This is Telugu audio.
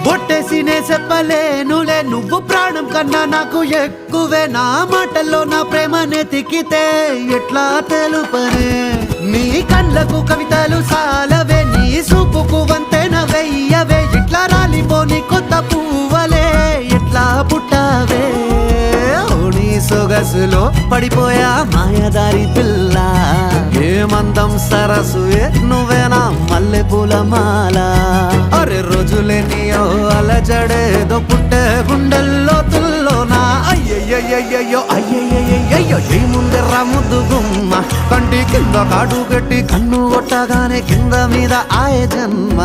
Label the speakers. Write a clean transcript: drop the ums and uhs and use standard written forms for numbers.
Speaker 1: బొట్టేసినే చెప్పలేనులే నువ్వు ప్రాణం కన్నా నాకు ఎక్కువే నా మాటల్లో నా ప్రేమనే తిక్కితే ఎట్లా తెలుపనే నీ కళ్ళకు కవితలు సాలవే నీ సూపుకు వంతెన వెయ్యవే ఇట్లా రాలిపోని కొత్త పువ్వలే ఎట్లా పుట్టావే నీ సొగసులో పడిపోయా మాయదారి పిల్ల ఏమందం సరసుయే నువ్వేనా మల్లె పూల మాల అరే రోజులేనియో అలజడేదో పుట్టే గుండెల్లో తుల్లోనా అయ్యయ్యయ్యయ్యో అయ్యయ్యయ్యయ్యో ఈ ముందెర్ర ముద్దు గుమ్మ కంటి కింద కాడు గట్టి కన్ను కొట్టగానే కింద మీద ఆయ జన్మ